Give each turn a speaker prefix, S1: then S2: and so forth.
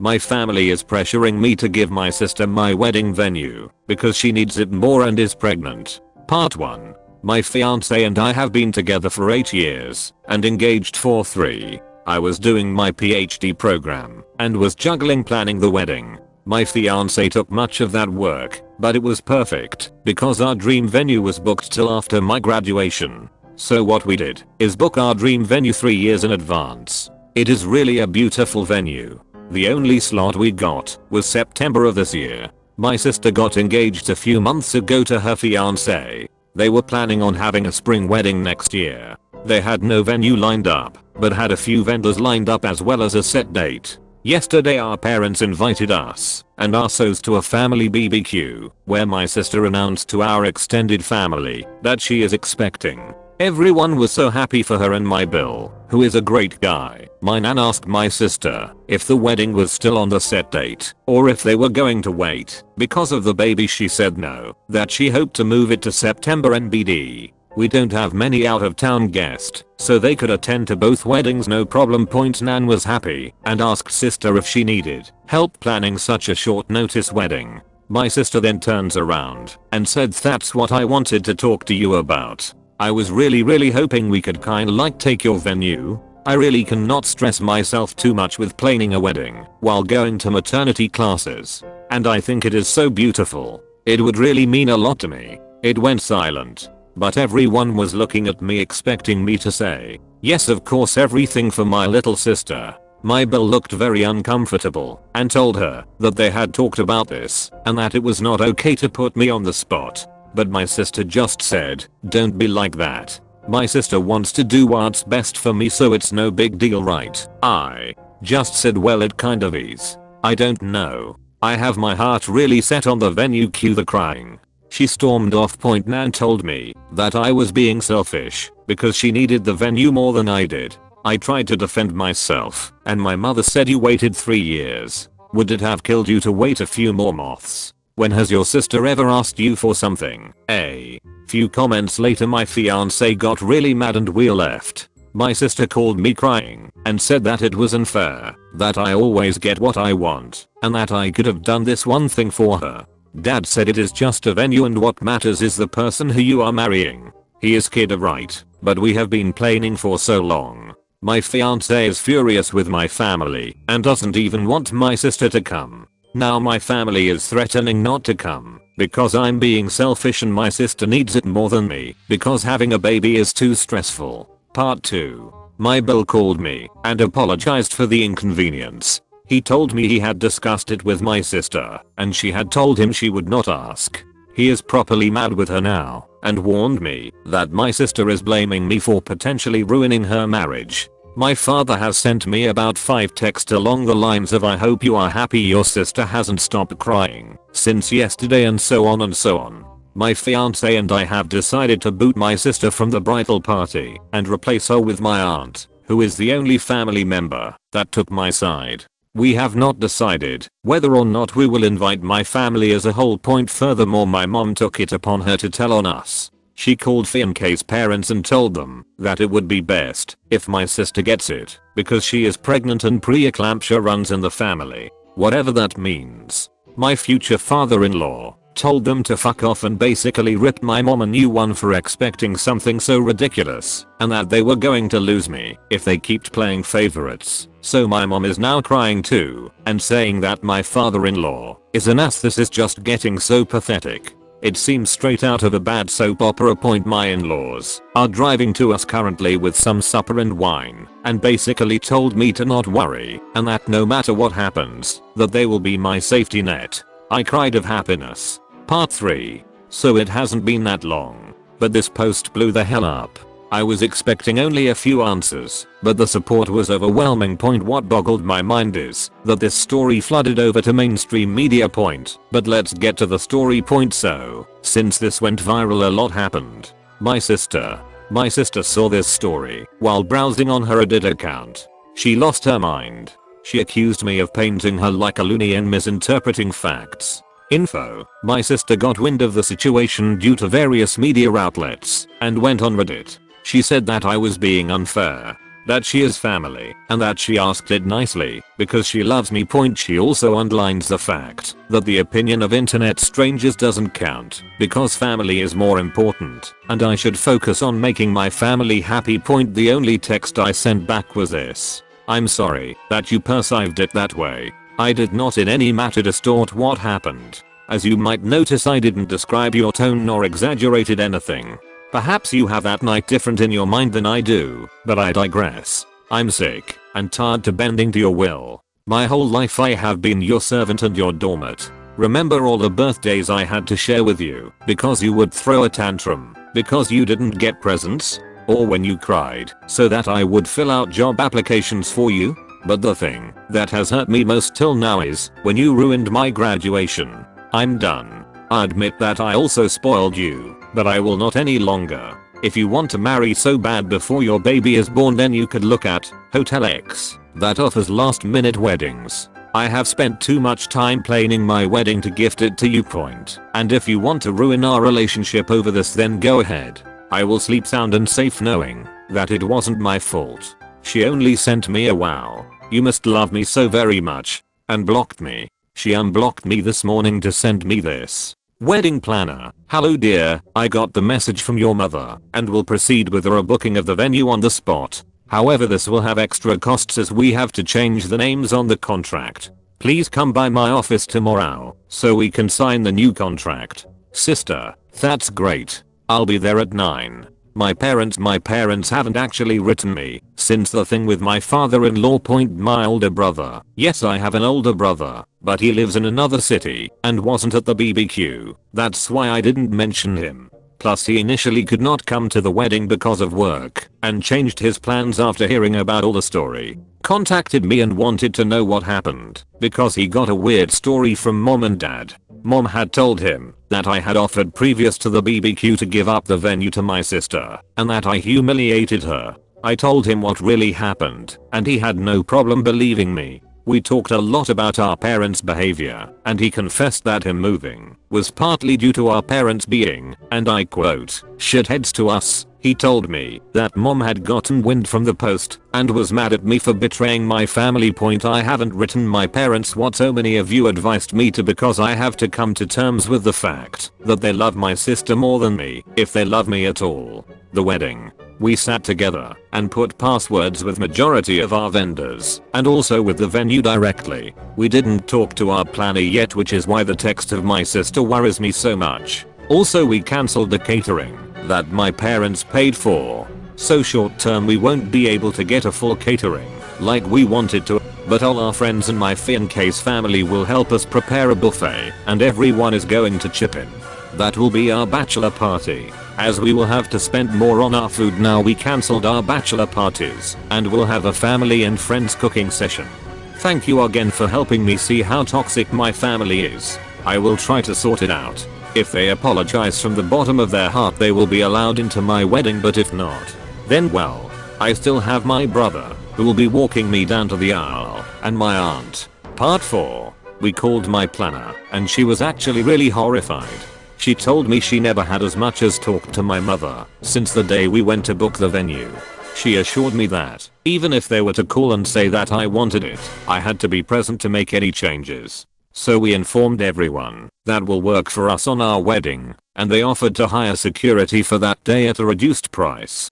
S1: My family is pressuring me to give my sister my wedding venue because she needs it more and is pregnant. Part 1. My fiance and I have been together for 8 years and engaged for 3. I was doing my PhD program and was juggling planning the wedding. My fiance took much of that work, but it was perfect because our dream venue was booked till after my graduation. So what we did is book our dream venue 3 years in advance. It is really a beautiful venue. The only slot we got was September of this year. My sister got engaged a few months ago to her fiance. They were planning on having a spring wedding next year. They had no venue lined up, but had a few vendors lined up as well as a set date. Yesterday our parents invited us and our SOs to a family BBQ where my sister announced to our extended family that she is expecting. Everyone was so happy for her and my Bill, who is a great guy. My nan asked my sister if the wedding was still on the set date or if they were going to wait because of the baby. She said no, that she hoped to move it to September NBD. We don't have many out of town guests, so they could attend to both weddings no problem. Nan was happy and asked sister if she needed help planning such a short notice wedding. My sister then turns around and said, "That's what I wanted to talk to you about. I was really hoping we could kinda like take your venue. I really cannot stress myself too much with planning a wedding while going to maternity classes. And I think it is so beautiful. It would really mean a lot to me." It went silent. But everyone was looking at me expecting me to say, "Yes, of course, everything for my little sister." My Bill looked very uncomfortable and told her that they had talked about this and that it was not okay to put me on the spot. But my sister just said, "Don't be like that. My sister wants to do what's best for me, so it's no big deal, right?" I just said, "Well, it kind of is. I don't know. I have my heart really set on the venue." Cue the crying. She stormed off. Nan told me that I was being selfish because she needed the venue more than I did. I tried to defend myself and my mother said, "You waited 3 years. Would it have killed you to wait a few more months? When has your sister ever asked you for something?" A few comments later my fiance got really mad and we left. My sister called me crying and said that it was unfair, that I always get what I want, and that I could have done this one thing for her. Dad said it is just a venue and what matters is the person who you are marrying. He is kid right, but we have been planning for so long. My fiance is furious with my family and doesn't even want my sister to come. Now my family is threatening not to come because I'm being selfish and my sister needs it more than me because having a baby is too stressful. Part 2. My Bill called me and apologized for the inconvenience. He told me he had discussed it with my sister and she had told him she would not ask. He is properly mad with her now and warned me that my sister is blaming me for potentially ruining her marriage. My father has sent me about 5 texts along the lines of, "I hope you are happy your sister hasn't stopped crying since yesterday," and so on and so on. My fiance and I have decided to boot my sister from the bridal party and replace her with my aunt, who is the only family member that took my side. We have not decided whether or not we will invite my family as a whole. Furthermore, my mom took it upon her to tell on us. She called fiance's parents and told them that it would be best if my sister gets it because she is pregnant and preeclampsia runs in the family. Whatever that means. My future father-in-law told them to fuck off and basically ripped my mom a new one for expecting something so ridiculous and that they were going to lose me if they kept playing favorites. So my mom is now crying too and saying that my father-in-law is an ass. This is just getting so pathetic. It seems straight out of a bad soap opera. My in-laws are driving to us currently with some supper and wine and basically told me to not worry and that no matter what happens that they will be my safety net. I cried of happiness. Part 3. So it hasn't been that long, but this post blew the hell up. I was expecting only a few answers, but the support was overwhelming. What boggled my mind is that this story flooded over to mainstream media. But let's get to the story. So, since this went viral, a lot happened. My sister saw this story while browsing on her Reddit account. She lost her mind. She accused me of painting her like a loony and misinterpreting facts. My sister got wind of the situation due to various media outlets and went on Reddit. She said that I was being unfair, that she is family and that she asked it nicely because she loves me. She also underlines the fact that the opinion of internet strangers doesn't count because family is more important and I should focus on making my family happy. The only text I sent back was this: I'm sorry that you perceived it that way. I did not in any matter distort what happened. As you might notice, I didn't describe your tone nor exaggerated anything. Perhaps you have that night different in your mind than I do, but I digress. I'm sick and tired to bending to your will. My whole life I have been your servant and your doormat. Remember all the birthdays I had to share with you because you would throw a tantrum because you didn't get presents, or when you cried so that I would fill out job applications for you? But the thing that has hurt me most till now is when you ruined my graduation. I'm done. I admit that I also spoiled you, but I will not any longer. If you want to marry so bad before your baby is born, then you could look at Hotel X that offers last minute weddings. I have spent too much time planning my wedding to gift it to you. And if you want to ruin our relationship over this, then go ahead. I will sleep sound and safe knowing that it wasn't my fault. She only sent me a wow, you must love me so very much, and blocked me. She unblocked me this morning to send me this. Wedding planner, hello dear, I got the message from your mother and will proceed with the rebooking of the venue on the spot. However, this will have extra costs as we have to change the names on the contract. Please come by my office tomorrow so we can sign the new contract. Sister, that's great. I'll be there at 9. My parents haven't actually written me since the thing with my father-in-law. My older brother. Yes, I have an older brother, but he lives in another city and wasn't at the BBQ. That's why I didn't mention him. Plus he initially could not come to the wedding because of work and changed his plans after hearing about all the story. Contacted me and wanted to know what happened because he got a weird story from mom and dad. Mom had told him that I had offered previous to the BBQ to give up the venue to my sister and that I humiliated her. I told him what really happened and he had no problem believing me. We talked a lot about our parents' behavior and he confessed that him moving was partly due to our parents being, and I quote, shitheads to us. He told me that mom had gotten wind from the post and was mad at me for betraying my family. I haven't written my parents what so many of you advised me to because I have to come to terms with the fact that they love my sister more than me, if they love me at all. The wedding. We sat together and put passwords with majority of our vendors and also with the venue directly. We didn't talk to our planner yet, which is why the text of my sister worries me so much. Also, we cancelled the catering that my parents paid for. So short term we won't be able to get a full catering like we wanted to, but all our friends and my fiance's family will help us prepare a buffet and everyone is going to chip in. That will be our bachelor party. As we will have to spend more on our food now, we cancelled our bachelor parties and will have a family and friends cooking session. Thank you again for helping me see how toxic my family is. I will try to sort it out. If they apologize from the bottom of their heart, they will be allowed into my wedding, but if not, then well, I still have my brother who will be walking me down to the aisle, and my aunt. Part 4. We called my planner and she was actually really horrified. She told me she never had as much as talked to my mother since the day we went to book the venue. She assured me that even if they were to call and say that I wanted it, I had to be present to make any changes. So we informed everyone that will work for us on our wedding, and they offered to hire security for that day at a reduced price.